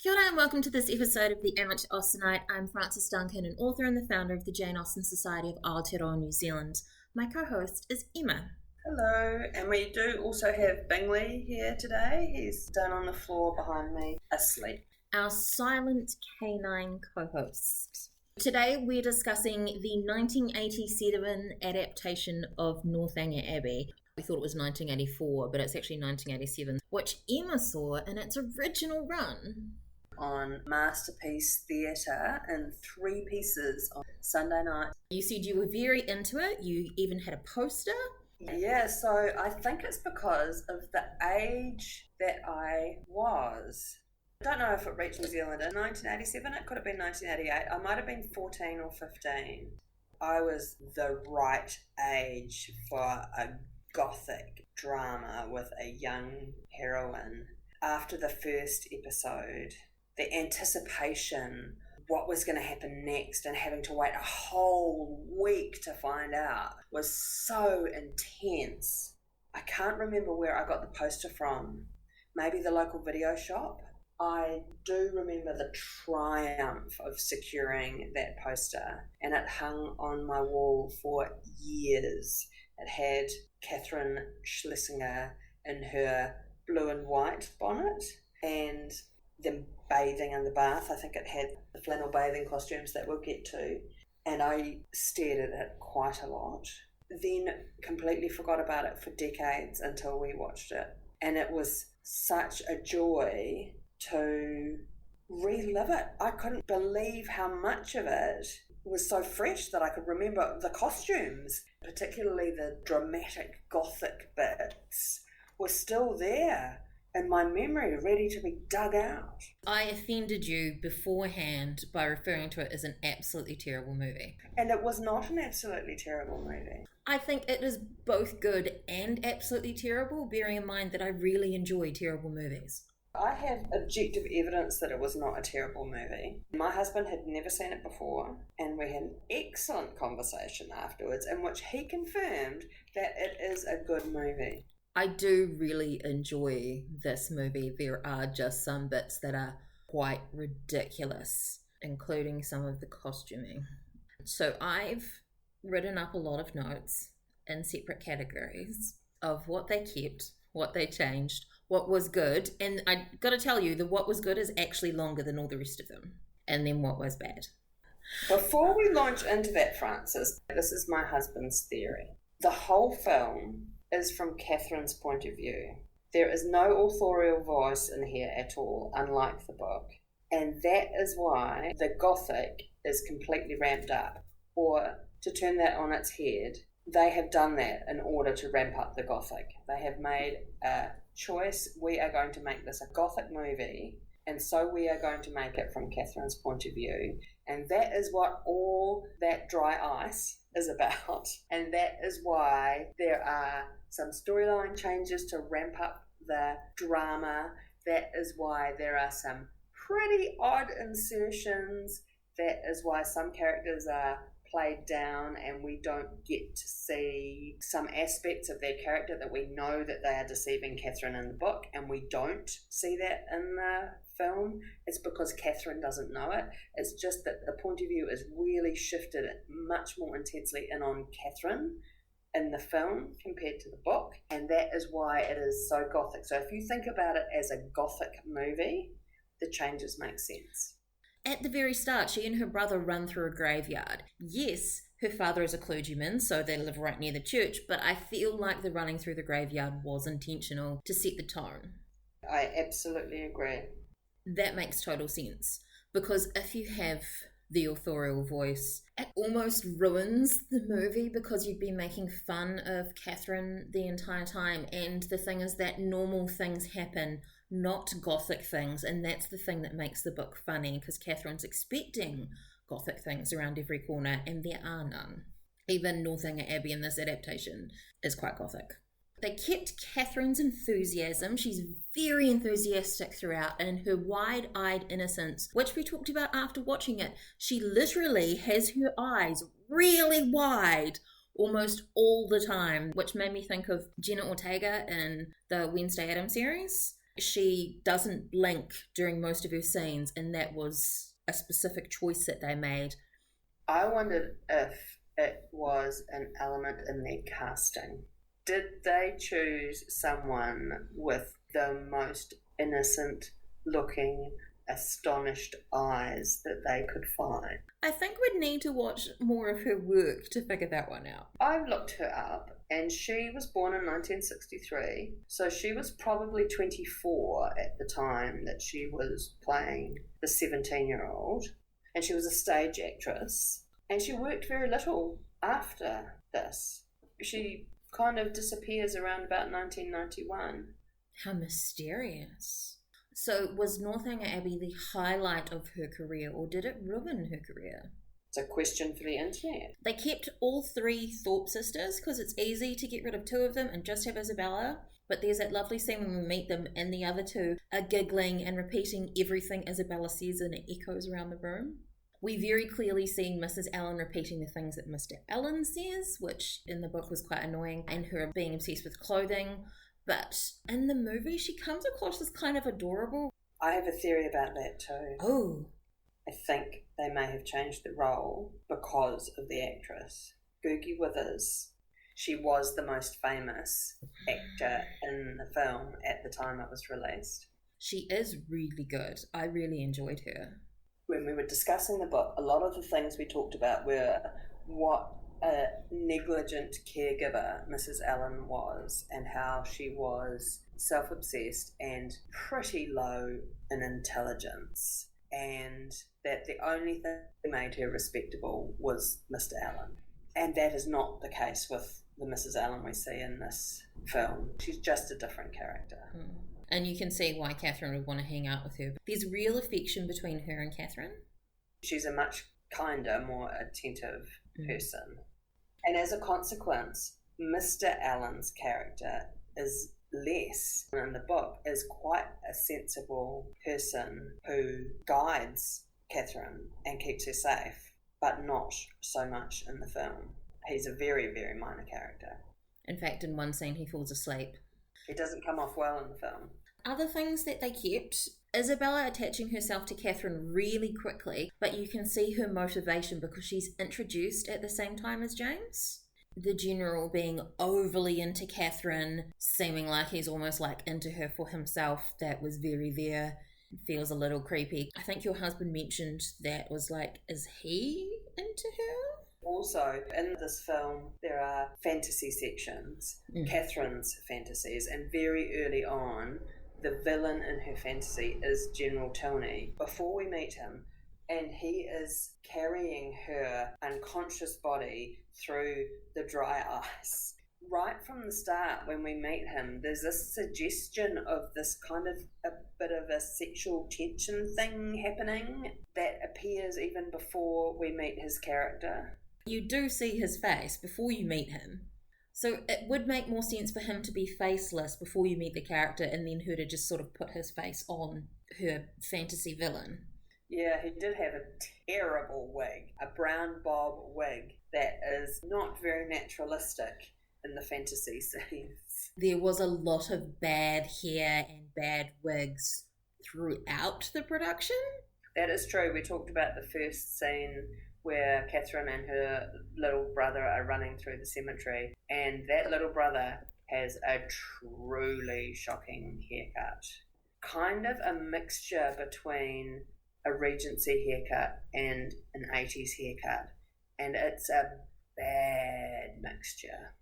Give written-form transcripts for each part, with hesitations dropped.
Kia ora and welcome to this episode of the Amateur Austenite. I'm Frances Duncan, an author and the founder of the Jane Austen Society of Aotearoa, New Zealand. My co-host is Emma. Hello, and we do also have Bingley here today. He's down on the floor behind me, asleep. Our silent canine co-host. Today we're discussing the 1987 adaptation of Northanger Abbey. We thought it was 1984, but it's actually 1987, which Emma saw in its original run. On Masterpiece Theatre in 3 pieces on Sunday night. You said you were very into it. You even had a poster. Yeah, so I think it's because of the age that I was. I don't know if it reached New Zealand in 1987. It could have been 1988. I might have been 14 or 15. I was the right age for a gothic drama with a young heroine. After the first episode, the anticipation, what was going to happen next, and having to wait a whole week to find out was so intense. I can't remember where I got the poster from. Maybe the local video shop. I do remember the triumph of securing that poster, and it hung on my wall for years. It had Catherine Schlesinger in her blue and white bonnet and them bathing in the bath. I think it had the flannel bathing costumes that we'll get to, and I stared at it quite a lot. Then completely forgot about it for decades until we watched it, and it was such a joy to relive it. I couldn't believe how much of it was so fresh that I could remember the costumes, particularly the dramatic gothic bits, were still there in my memory, ready to be dug out. I offended you beforehand by referring to it as an absolutely terrible movie. And it was not an absolutely terrible movie. I think it is both good and absolutely terrible, bearing in mind that I really enjoy terrible movies. I have objective evidence that it was not a terrible movie. My husband had never seen it before, and we had an excellent conversation afterwards in which he confirmed that it is a good movie. I do really enjoy this movie. There are just some bits that are quite ridiculous, including some of the costuming. So I've written up a lot of notes in separate categories of what they kept, what they changed, what was good, and I gotta tell you, the what was good is actually longer than all the rest of them, and then what was bad. Before we launch into that, Frances, this is my husband's theory. The whole film is from Catherine's point of view. There is no authorial voice in here at all, unlike the book, and that is why the Gothic is completely ramped up. Or, to turn that on its head, they have done that in order to ramp up the Gothic. They have made a choice. We are going to make this a Gothic movie, and so we are going to make it from Catherine's point of view. And that is what all that dry ice is about. And that is why there are some storyline changes to ramp up the drama. That is why there are some pretty odd insertions. That is why some characters are played down and we don't get to see some aspects of their character that we know that they are deceiving Catherine in the book, and we don't see that in the film. It's because Catherine doesn't know it. It's just that the point of view is really shifted much more intensely in on Catherine in the film compared to the book, and that is why it is so gothic. So if you think about it as a gothic movie, the changes make sense. At the very start, she and her brother run through a graveyard. Yes, her father is a clergyman, so they live right near the church, but I feel like the running through the graveyard was intentional to set the tone. I absolutely agree. That makes total sense, because if you have the authorial voice, it almost ruins the movie because you've been making fun of Catherine the entire time, and the thing is that normal things happen, not gothic things, and that's the thing that makes the book funny, because Catherine's expecting gothic things around every corner, and there are none. Even Northanger Abbey in this adaptation is quite gothic. They kept Catherine's enthusiasm. She's very enthusiastic throughout, and her wide-eyed innocence, which we talked about after watching it. She literally has her eyes really wide almost all the time, which made me think of Jenna Ortega in the Wednesday Addams series. She doesn't blink during most of her scenes, and that was a specific choice that they made. I wondered if it was an element in their casting. Did they choose someone with the most innocent looking, astonished eyes that they could find? I think we'd need to watch more of her work to figure that one out. I looked her up, and she was born in 1963, so she was probably 24 at the time that she was playing the 17-year-old, and she was a stage actress, and she worked very little after this. She kind of disappears around about 1991. How mysterious. So was Northanger Abbey the highlight of her career, or did it ruin her career? It's a question for the internet. They kept all three Thorpe sisters because it's easy to get rid of two of them and just have Isabella. But there's that lovely scene when we meet them and the other two are giggling and repeating everything Isabella says, and it echoes around the room. We very clearly see Mrs. Allen repeating the things that Mr. Allen says, which in the book was quite annoying, and her being obsessed with clothing. But in the movie, she comes across as kind of adorable. I have a theory about that too. Oh. I think they may have changed the role because of the actress. Googie Withers. She was the most famous actor in the film at the time it was released. She is really good. I really enjoyed her. When we were discussing the book, a lot of the things we talked about were what a negligent caregiver Mrs. Allen was, and how she was self-obsessed and pretty low in intelligence, and that the only thing that made her respectable was Mr. Allen. And that is not the case with the Mrs. Allen we see in this film. She's just a different character. And you can see why Catherine would want to hang out with her. There's real affection between her and Catherine. She's a much kinder, more attentive person. And as a consequence, Mr. Allen's character is less in the book, is quite a sensible person who guides Catherine and keeps her safe, but not so much in the film. He's a very, very minor character. In fact, in one scene he falls asleep. He doesn't come off well in the film. Other things that they kept, Isabella attaching herself to Catherine really quickly, but you can see her motivation because she's introduced at the same time as James. The general being overly into Catherine, seeming like he's almost like into her for himself, that was very there. Feels a little creepy. I think your husband mentioned that was like, is he into her? Also, in this film, there are fantasy sections, Catherine's fantasies, and very early on, the villain in her fantasy is General Tilney. Before we meet him, and he is carrying her unconscious body through the dry ice. Right from the start, when we meet him, there's this suggestion of this kind of a bit of a sexual tension thing happening that appears even before we meet his character. You do see his face before you meet him. So it would make more sense for him to be faceless before you meet the character, and then her to just sort of put his face on her fantasy villain. Yeah, he did have a terrible wig, a brown bob wig that is not very naturalistic in the fantasy scenes. There was a lot of bad hair and bad wigs throughout the production. That is true. We talked about the first scene where Catherine and her little brother are running through the cemetery, and that little brother has a truly shocking haircut. Kind of a mixture between a Regency haircut and an 80s haircut, and it's a bad mixture.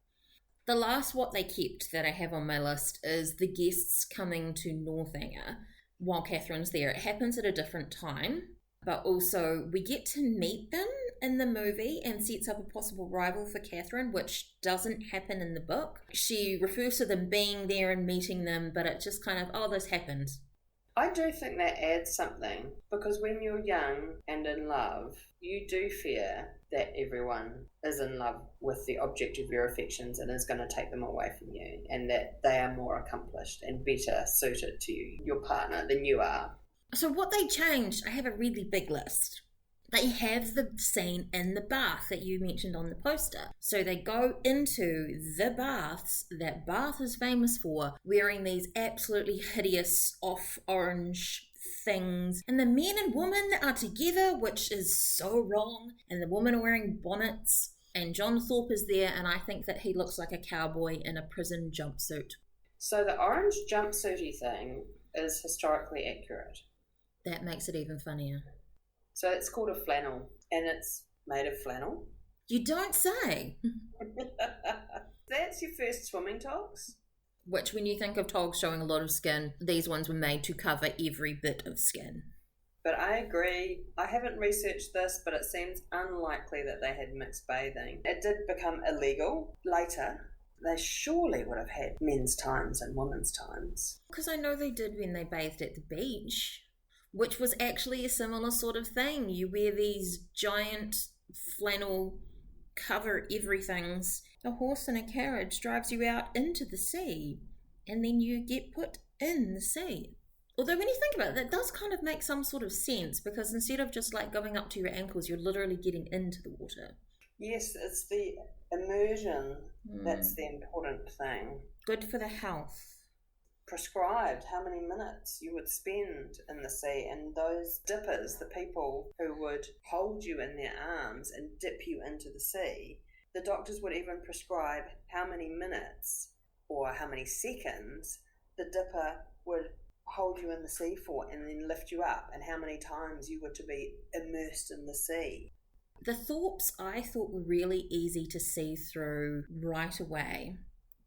The last what they kept that I have on my list is the guests coming to Northanger while Catherine's there. It happens at a different time, but also we get to meet them in the movie and sets up a possible rival for Catherine, which doesn't happen in the book. She refers to them being there and meeting them, but it's just kind of, oh, this happened. I do think that adds something, because when you're young and in love, you do fear that everyone is in love with the object of your affections and is going to take them away from you, and that they are more accomplished and better suited to you, your partner, than you are. So what they changed, I have a really big list. They have the scene in the bath that you mentioned on the poster. So they go into the baths that Bath is famous for, wearing these absolutely hideous off-orange things. And the men and women are together, which is so wrong. And the women are wearing bonnets. And John Thorpe is there, and I think that he looks like a cowboy in a prison jumpsuit. So the orange jumpsuity thing is historically accurate. That makes it even funnier. So it's called a flannel, and it's made of flannel. You don't say. That's your first swimming togs? Which, when you think of togs showing a lot of skin, these ones were made to cover every bit of skin. But I agree. I haven't researched this, but it seems unlikely that they had mixed bathing. It did become illegal later. They surely would have had men's times and women's times. Because I know they did when they bathed at the beach, which was actually a similar sort of thing. You wear these giant flannel cover everythings. A horse in a carriage drives you out into the sea, and then you get put in the sea. Although when you think about it, that does kind of make some sort of sense, because instead of just like going up to your ankles, you're literally getting into the water. Yes, it's the immersion that's the important thing. Good for the health. Prescribed how many minutes you would spend in the sea, and those dippers, the people who would hold you in their arms and dip you into the sea, the doctors would even prescribe how many minutes or how many seconds the dipper would hold you in the sea for and then lift you up, and how many times you were to be immersed in the sea. The Thorpes I thought were really easy to see through right away.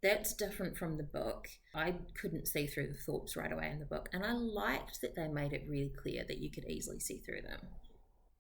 That's different from the book. I couldn't see through the Thorpes right away in the book, and I liked that they made it really clear that you could easily see through them.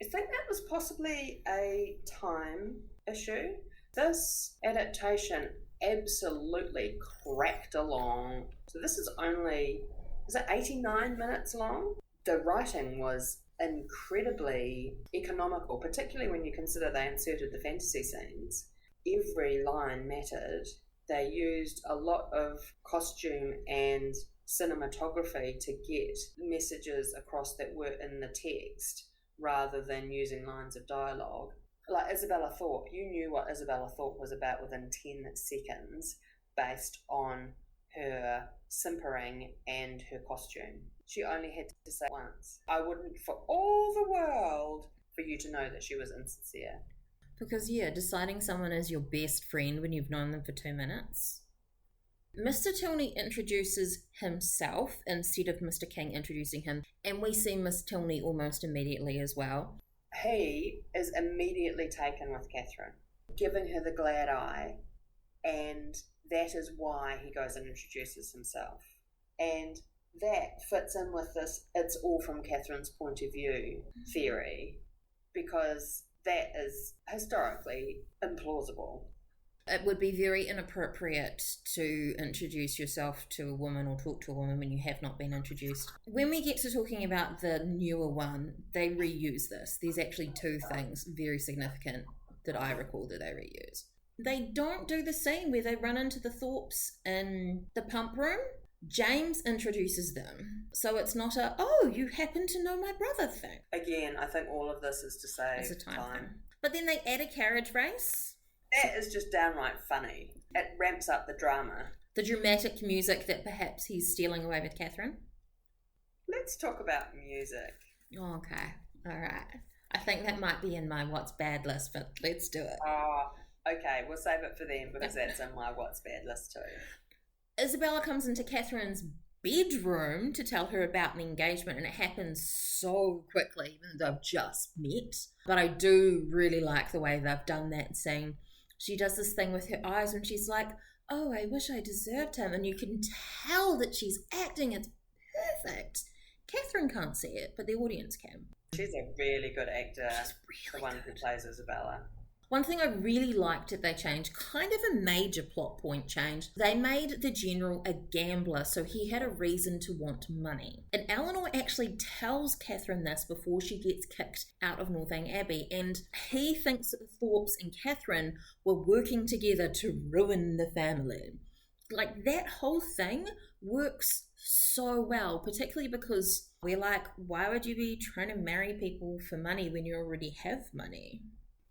I think that was possibly a time issue. This adaptation absolutely cracked along. So this is only, is it 89 minutes long? The writing was incredibly economical, particularly when you consider they inserted the fantasy scenes. Every line mattered. They used a lot of costume and cinematography to get messages across that were in the text rather than using lines of dialogue. Like Isabella Thorpe, you knew what Isabella Thorpe was about within 10 seconds based on her simpering and her costume. She only had to say once. I wouldn't for all the world for you to know that she was insincere. Because, yeah, deciding someone is your best friend when you've known them for 2 minutes. Mr. Tilney introduces himself instead of Mr. King introducing him, and we see Miss Tilney almost immediately as well. He is immediately taken with Catherine, giving her the glad eye, and that is why he goes and introduces himself. And that fits in with this "it's all from Catherine's point of view" theory, because that is historically implausible. It would be very inappropriate to introduce yourself to a woman or talk to a woman when you have not been introduced. When we get to talking about the newer one, they reuse this. There's actually 2 things very significant that I recall that they reuse. They don't do the scene where they run into the Thorpes in the pump room. James introduces them. So it's not a, oh, you happen to know my brother thing. Again, I think all of this is to save It's a time time. thing. But then they add a carriage race. That is just downright funny. It ramps up the drama. The dramatic music that perhaps he's stealing away with Catherine. Let's talk about music. Oh, okay. All right. I think that might be in my what's bad list, but let's do it. Oh, okay. We'll save it for them because that's in my what's bad list too. Isabella comes into Catherine's bedroom to tell her about the engagement, and it happens so quickly, even though they've just met. But I do really like the way they've done that scene. She does this thing with her eyes and she's like, oh, I wish I deserved him. And you can tell that she's acting. It's perfect. Catherine can't see it, but the audience can. She's a really good actor. She's really the one good. who plays Isabella. One thing I really liked that they changed, kind of a major plot point change, they made the general a gambler, so he had a reason to want money. And Eleanor actually tells Catherine this before she gets kicked out of Northanger Abbey, and he thinks that the Thorpes and Catherine were working together to ruin the family. Like, that whole thing works so well, particularly because We're like, why would you be trying to marry people for money when you already have money?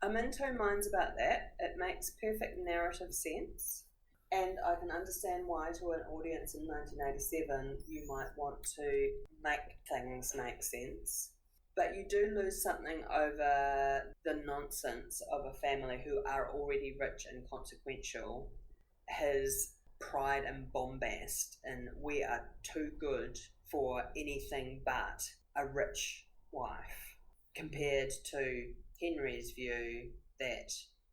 I'm in two minds about that. It makes perfect narrative sense. And I can understand why, to an audience in 1987, you might want to make things make sense. But you do lose something over the nonsense of a family who are already rich and consequential. His pride and bombast, and we are too good for anything but a rich wife, compared to Henry's view that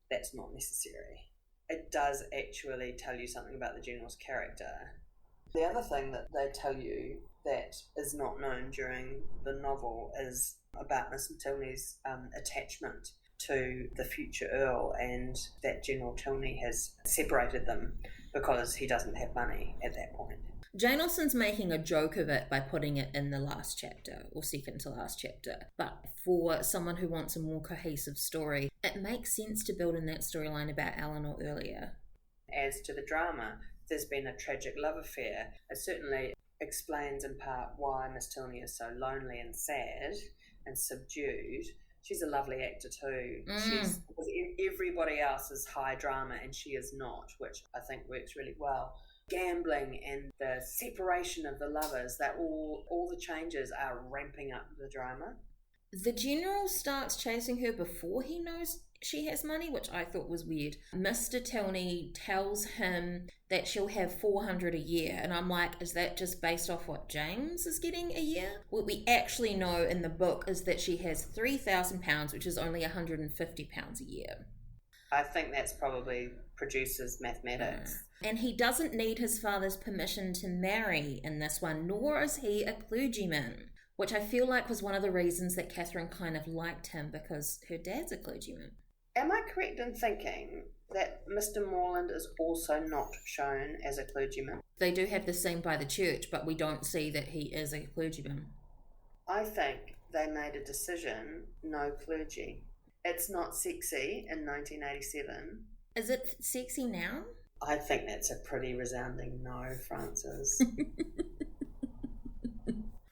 that's not necessary. It does actually tell you something about the general's character. The other thing that they tell you that is not known during the novel is about Miss Tilney's attachment to the future Earl, and that General Tilney has separated them because he doesn't have money at that point. Jane Austen's making a joke of it by putting it in the last chapter, or second to last chapter. But for someone who wants a more cohesive story, it makes sense to build in that storyline about Eleanor earlier. As to the drama, there's been a tragic love affair. It certainly explains in part why Miss Tilney is so lonely and sad and subdued. She's a lovely actor too. Everybody else is high drama and she is not, which I think works really well. Gambling and the separation of the lovers, that all the changes are ramping up the drama. The general starts chasing her before he knows she has money, which I thought was weird. Mr. Tilney tells him that she'll have $400 a year, and I'm like, is that just based off what James is getting a year? What we actually know in the book is that she has £3,000, which is only £150 a year. I think that's probably producer's mathematics. And he doesn't need his father's permission to marry in this one, nor is he a clergyman, which I feel like was one of the reasons that Catherine kind of liked him, because her dad's a clergyman. Am I correct in thinking that Mr. Morland is also not shown as a clergyman? They do have the scene by the church, but we don't see that he is a clergyman. I think they made a decision, no clergy. It's not sexy in 1987. Is it sexy now? I think that's a pretty resounding no, Frances.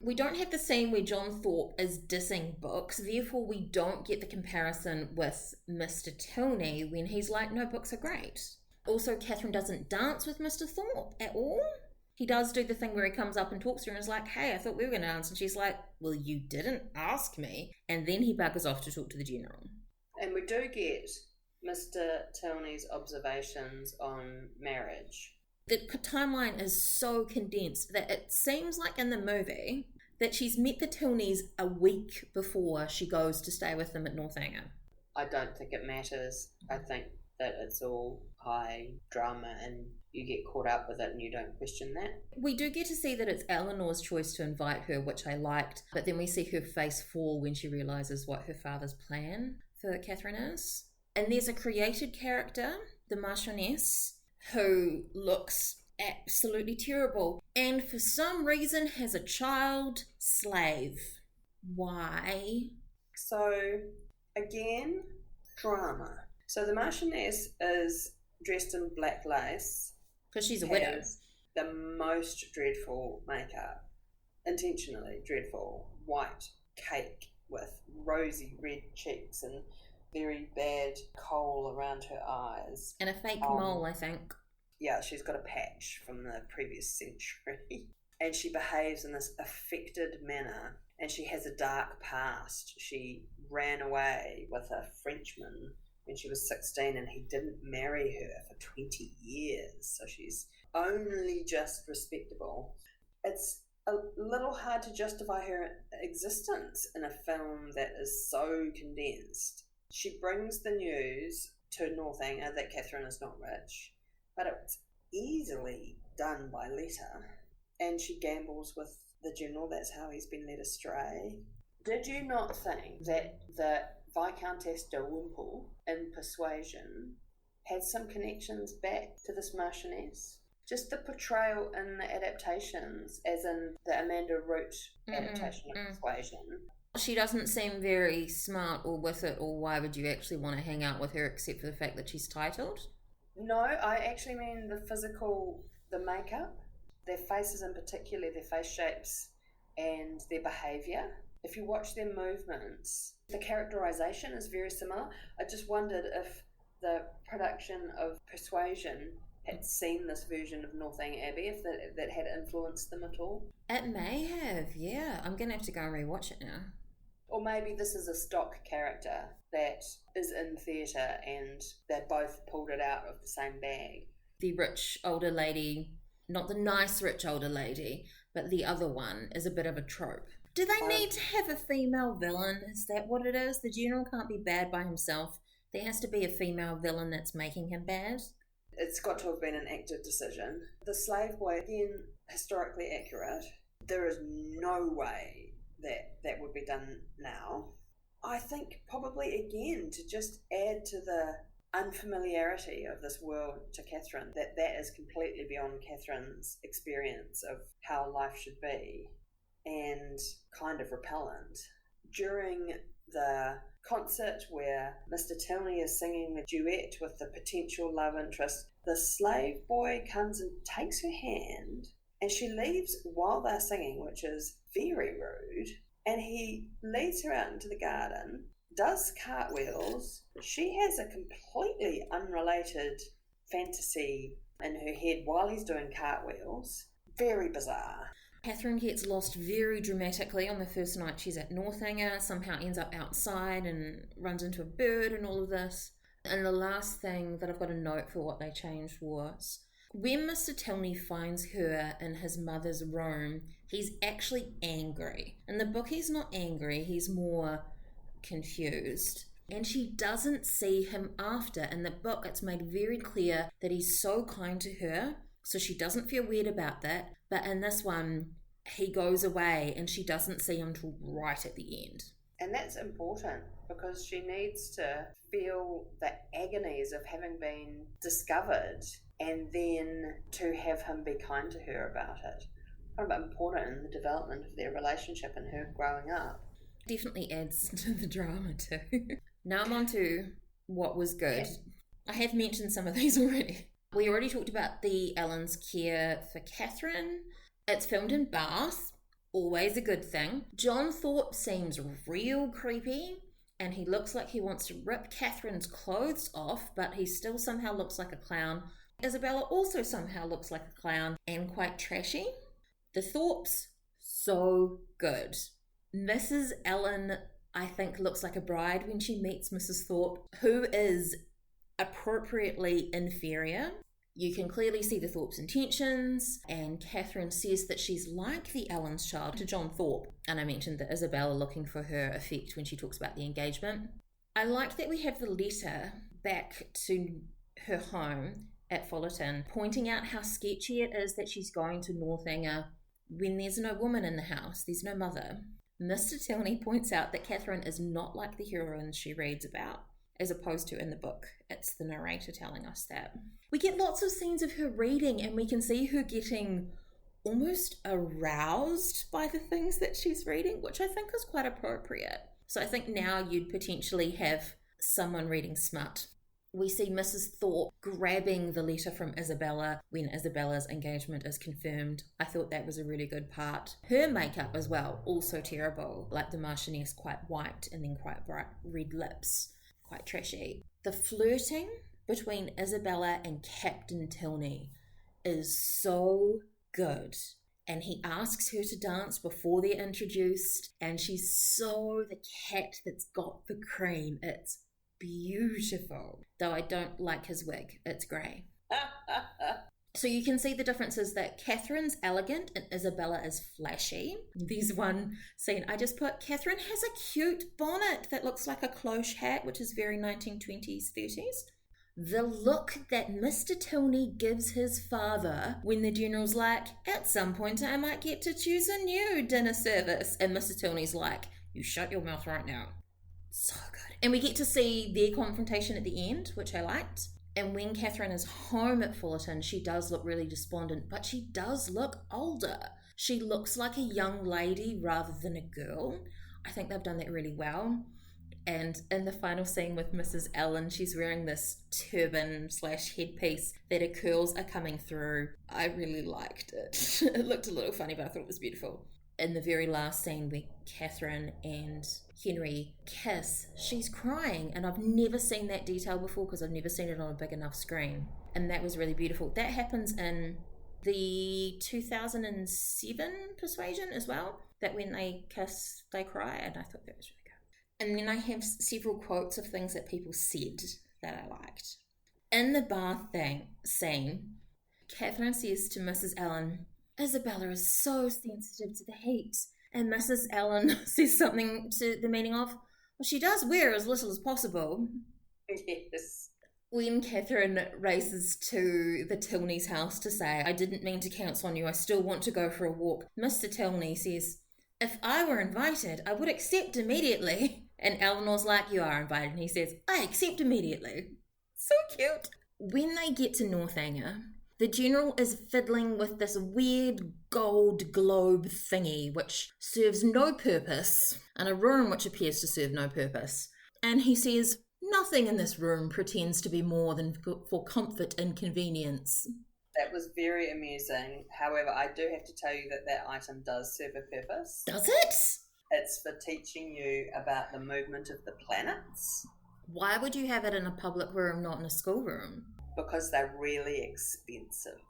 We don't have the scene where John Thorpe is dissing books, therefore we don't get the comparison with Mr. Tilney when he's like, no, books are great. Also, Catherine doesn't dance with Mr. Thorpe at all. He does do the thing where he comes up and talks to her and is like, hey, I thought we were going to dance. And she's like, well, you didn't ask me. And then he buggers off to talk to the general. And we do get Mr. Tilney's observations on marriage. The timeline is so condensed that it seems like in the movie that she's met the Tilneys a week before she goes to stay with them at Northanger. I don't think it matters. I think that it's all high drama and you get caught up with it and you don't question that. We do get to see that it's Eleanor's choice to invite her, which I liked, but then we see her face fall when she realises what her father's plan for Catherine is. And there's a created character, the Marchioness, who looks absolutely terrible and for some reason has a child slave. Why? So, again, drama. So the Marchioness is dressed in black lace. Because she's a widow. The most dreadful makeup. Intentionally dreadful. White cake with rosy red cheeks and very bad kohl around her eyes. And a fake mole, I think. Yeah, she's got a patch from the previous century. And she behaves in this affected manner. And she has a dark past. She ran away with a Frenchman when she was 16 and he didn't marry her for 20 years. So she's only just respectable. It's a little hard to justify her existence in a film that is so condensed. She brings the news to Northanger that Catherine is not rich, but it's easily done by letter. And she gambles with the general. That's how he's been led astray. Did you not think that the Viscountess de Wimpole in Persuasion had some connections back to this Marchioness? Just the portrayal in the adaptations, as in the Amanda Root adaptation of Persuasion. She doesn't seem very smart or with it, or why would you actually want to hang out with her except for the fact that she's titled? No, I actually mean the physical, the makeup. Their faces in particular, their face shapes and their behaviour. If you watch their movements, the characterisation is very similar. I just wondered if the production of Persuasion had seen this version of Northanger Abbey, if that had influenced them at all. It may have, yeah. I'm going to have to go and rewatch it now. Or maybe this is a stock character that is in theatre and they both pulled it out of the same bag. The rich older lady, not the nice rich older lady, but the other one, is a bit of a trope. Do they need to have a female villain? Is that what it is? The general can't be bad by himself. There has to be a female villain that's making him bad. It's got to have been an active decision. The slave boy, again, historically accurate. There is no way that would be done now. I think probably, again, to just add to the unfamiliarity of this world to Catherine, that is completely beyond Catherine's experience of how life should be and kind of repellent. During the concert where Mr. Tilney is singing the duet with the potential love interest, the slave boy comes and takes her hand and she leaves while they're singing, which is very rude, and he leads her out into the garden, does cartwheels. She has a completely unrelated fantasy in her head while he's doing cartwheels. Very bizarre. Catherine gets lost very dramatically on the first night she's at Northanger, somehow ends up outside and runs into a bird and all of this. And the last thing that I've got a note for what they changed was, when Mr. Tilney finds her in his mother's room, he's actually angry. In the book, he's not angry, he's more confused. And she doesn't see him after. In the book, it's made very clear that he's so kind to her, so she doesn't feel weird about that. But in this one, he goes away and she doesn't see him till right at the end. And that's important because she needs to feel the agonies of having been discovered and then to have him be kind to her about it. Kind of important in the development of their relationship and her growing up. Definitely adds to the drama too. Now I'm on to what was good. I have mentioned some of these already. We already talked about the Ellen's care for Catherine. It's filmed in Bath, always a good thing. John Thorpe seems real creepy, and he looks like he wants to rip Catherine's clothes off, but he still somehow looks like a clown. Isabella also somehow looks like a clown and quite trashy. The Thorpes, so good. Mrs. Ellen, I think, looks like a bride when she meets Mrs. Thorpe, who is appropriately inferior. You can clearly see the Thorpe's intentions, and Catherine says that she's like the Ellen's child to John Thorpe. And I mentioned that Isabella looking for her effect when she talks about the engagement. I like that we have the letter back to her home at Fullerton, pointing out how sketchy it is that she's going to Northanger when there's no woman in the house, there's no mother. Mr. Tilney points out that Catherine is not like the heroines she reads about, as opposed to in the book. It's the narrator telling us that. We get lots of scenes of her reading and we can see her getting almost aroused by the things that she's reading, which I think is quite appropriate. So I think now you'd potentially have someone reading smut. We see Mrs. Thorpe grabbing the letter from Isabella when Isabella's engagement is confirmed. I thought that was a really good part. Her makeup as well, also terrible, like the Marchioness, quite white and then quite bright red lips. Quite trashy. The flirting between Isabella and Captain Tilney is so good. And he asks her to dance before they're introduced, and she's so the cat that's got the cream. It's beautiful. Though I don't like his wig. It's grey. So you can see the differences that Catherine's elegant and Isabella is flashy. There's one scene I just put, Catherine has a cute bonnet that looks like a cloche hat, which is very 1920s, 30s. The look that Mr. Tilney gives his father when the general's like, at some point I might get to choose a new dinner service. And Mr. Tilney's like, you shut your mouth right now. So good. And we get to see their confrontation at the end, which I liked. And when Catherine is home at Fullerton, she does look really despondent, but she does look older. She looks like a young lady rather than a girl. I think they've done that really well. And in the final scene with Mrs. Ellen, she's wearing this turban / headpiece that her curls are coming through. I really liked it. It looked a little funny, but I thought it was beautiful. in the very last scene where Catherine and Henry kiss, she's crying, and I've never seen that detail before because I've never seen it on a big enough screen, and that was really beautiful. That happens in the 2007 Persuasion as well, that when they kiss they cry, and I thought that was really good. And then I have several quotes of things that people said that I liked. In the bath scene, Catherine says to Mrs. Allen, "Isabella is so sensitive to the heat." And Mrs. Allen says something to the meaning of, "Well, she does wear as little as possible." Yes. When Catherine races to the Tilney's house to say, "I didn't mean to counsel on you, I still want to go for a walk," Mr. Tilney says, "If I were invited, I would accept immediately." And Eleanor's like, "You are invited." And he says, "I accept immediately." So cute. When they get to Northanger, the general is fiddling with this weird gold globe thingy which serves no purpose, and a room which appears to serve no purpose. And he says, "Nothing in this room pretends to be more than for comfort and convenience." That was very amusing. However, I do have to tell you that that item does serve a purpose. Does it? It's for teaching you about the movement of the planets. Why would you have it in a public room, not in a schoolroom? Because they're really expensive.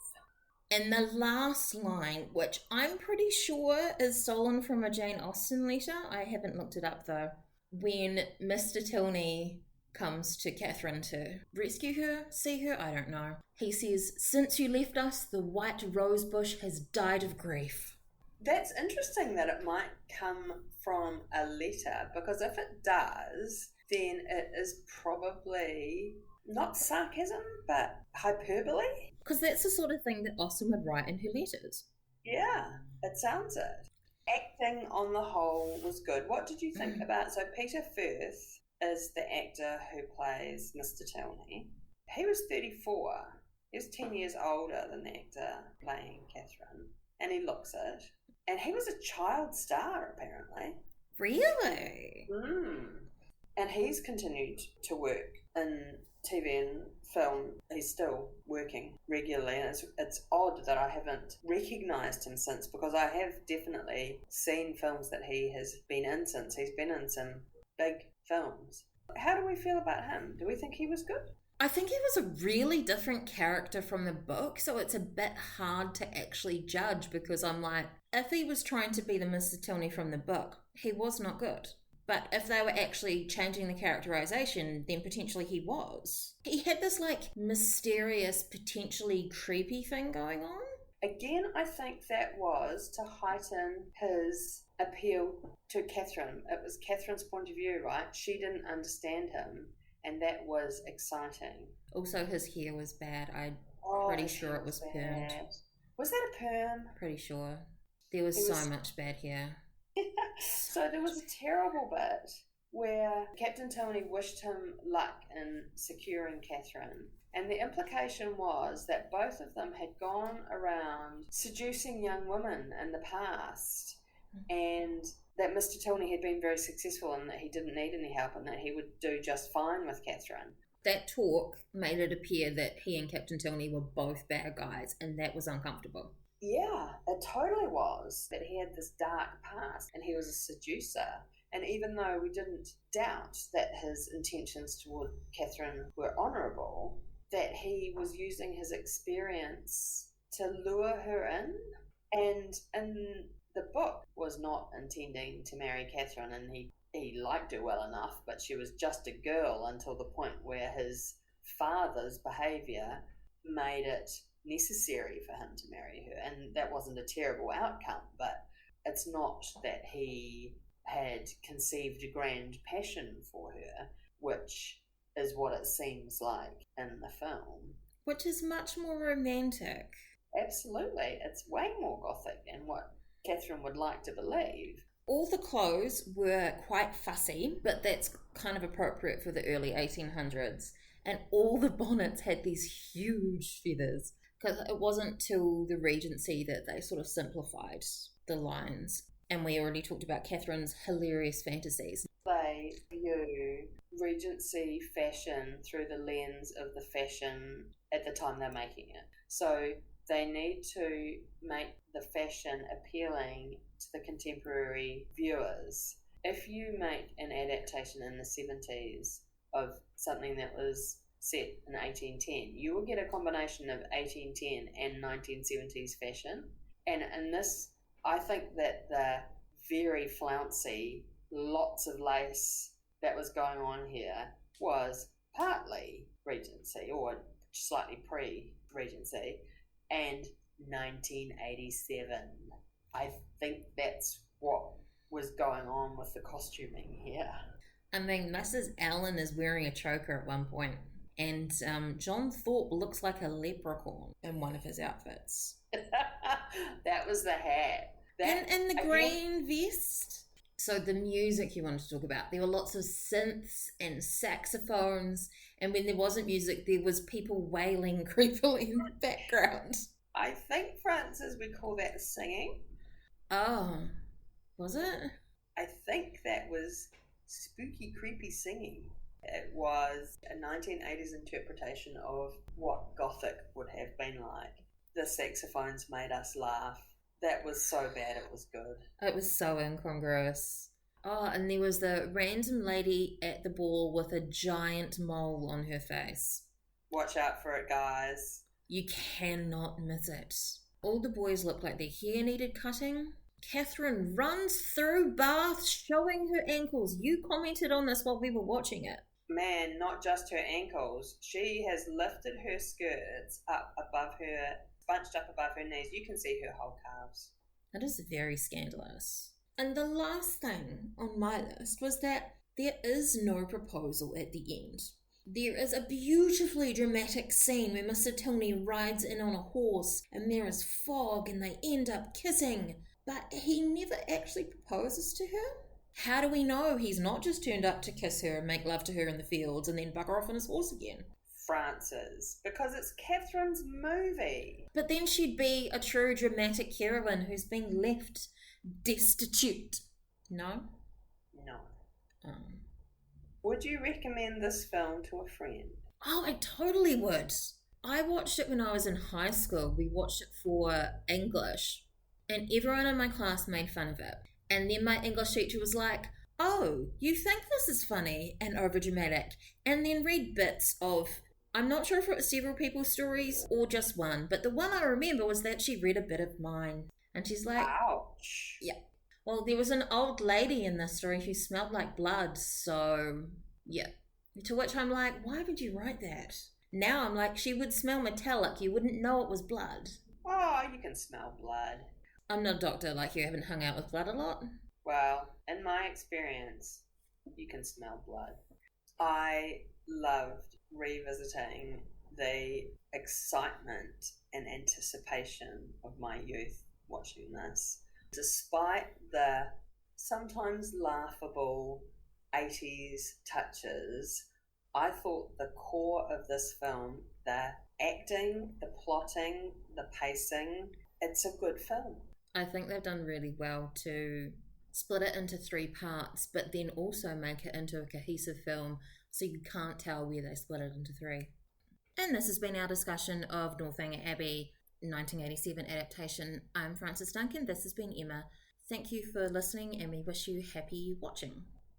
And the last line, which I'm pretty sure is stolen from a Jane Austen letter, I haven't looked it up though, when Mr. Tilney comes to Catherine to rescue her, see her, I don't know. He says, "Since you left us, the white rose bush has died of grief." That's interesting that it might come from a letter, because if it does, then it is probably not sarcasm, but hyperbole. Because that's the sort of thing that Austen would write in her letters. Yeah, it sounds it. Acting on the whole was good. What did you think about, so Peter Firth is the actor who plays Mr. Tilney. He was 34. He was 10 years older than the actor playing Catherine, and he looks it. And he was a child star, apparently. Really? And he's continued to work in TV and film. He's still working regularly, and it's odd that I haven't recognised him since, because I have definitely seen films that he has been in since. He's been in some big films. How do we feel about him? Do we think he was good? I think he was a really different character from the book, so it's a bit hard to actually judge, because I'm like, if he was trying to be the Mr. Tilney from the book, he was not good. But if they were actually changing the characterization, then potentially he was. He had this like mysterious, potentially creepy thing going on. Again, I think that was to heighten his appeal to Catherine. It was Catherine's point of view, right? She didn't understand him, and that was exciting. Also, his hair was bad. I'm pretty sure it was permed. Was that a perm? Pretty sure. There was so much bad hair. So there was a terrible bit where Captain Tilney wished him luck in securing Catherine, and the implication was that both of them had gone around seducing young women in the past, and that Mr. Tilney had been very successful and that he didn't need any help and that he would do just fine with Catherine. That talk made it appear that he and Captain Tilney were both bad guys, and that was uncomfortable. Yeah, it totally was. That he had this dark past and he was a seducer. And even though we didn't doubt that his intentions toward Catherine were honourable, that he was using his experience to lure her in. And in the book was not intending to marry Catherine, and he liked her well enough, but she was just a girl until the point where his father's behaviour made it necessary for him to marry her. And that wasn't a terrible outcome, but it's not that he had conceived a grand passion for her, which is what it seems like in the film. Which is much more romantic. Absolutely. It's way more gothic than what Catherine would like to believe. All the clothes were quite fussy, but that's kind of appropriate for the early 1800s. And all the bonnets had these huge feathers, because it wasn't till the Regency that they sort of simplified the lines. And we already talked about Catherine's hilarious fantasies. They view Regency fashion through the lens of the fashion at the time they're making it. So they need to make the fashion appealing to the contemporary viewers. If you make an adaptation in the 70s of something that was set in 1810, you will get a combination of 1810 and 1970s fashion. And in this, I think that the very flouncy, lots of lace that was going on here was partly Regency or slightly pre-Regency and 1987. I think that's what was going on with the costuming here. I mean, Mrs. Allen is wearing a choker at one point, and John Thorpe looks like a leprechaun in one of his outfits. That was the hat. And the green vest. So the music you wanted to talk about, there were lots of synths and saxophones, and when there wasn't music, there was people wailing creepily in the background. I think, Francis, we call that singing. Oh, was it? I think that was spooky, creepy singing. It was a 1980s interpretation of what Gothic would have been like. The saxophones made us laugh. That was so bad it was good. It was so incongruous. Oh, and there was the random lady at the ball with a giant mole on her face. Watch out for it, guys. You cannot miss it. All the boys look like their hair needed cutting. Catherine runs through baths showing her ankles. You commented on this while we were watching it. Man, not just her ankles. She has lifted her skirts up above her, bunched up above her knees. You can see her whole calves. That is very scandalous. And the last thing on my list was that there is no proposal at the end. There is a beautifully dramatic scene where Mr. Tilney rides in on a horse and there is fog and they end up kissing, but he never actually proposes to her. How do we know he's not just turned up to kiss her and make love to her in the fields and then bugger off on his horse again? Francis, because it's Catherine's movie. But then she'd be a true dramatic heroine who's been left destitute. No? No. Would you recommend this film to a friend? Oh, I totally would. I watched it when I was in high school. We watched it for English, and everyone in my class made fun of it. And then my English teacher was like, oh, you think this is funny and overdramatic? And then read bits of, I'm not sure if it was several people's stories or just one, but the one I remember was that she read a bit of mine. And she's like, ouch. Yeah. Well, there was an old lady in this story who smelled like blood, so yeah. To which I'm like, why would you write that? Now I'm like, she would smell metallic. You wouldn't know it was blood. Oh, you can smell blood. I'm not a doctor, like you haven't hung out with blood a lot. Well, in my experience, you can smell blood. I loved revisiting the excitement and anticipation of my youth watching this. Despite the sometimes laughable 80s touches, I thought the core of this film, the acting, the plotting, the pacing, it's a good film. I think they've done really well to split it into 3 parts, but then also make it into a cohesive film so you can't tell where they split it into 3. And this has been our discussion of Northanger Abbey 1987 adaptation. I'm Frances Duncan. This has been Emma. Thank you for listening and we wish you happy watching.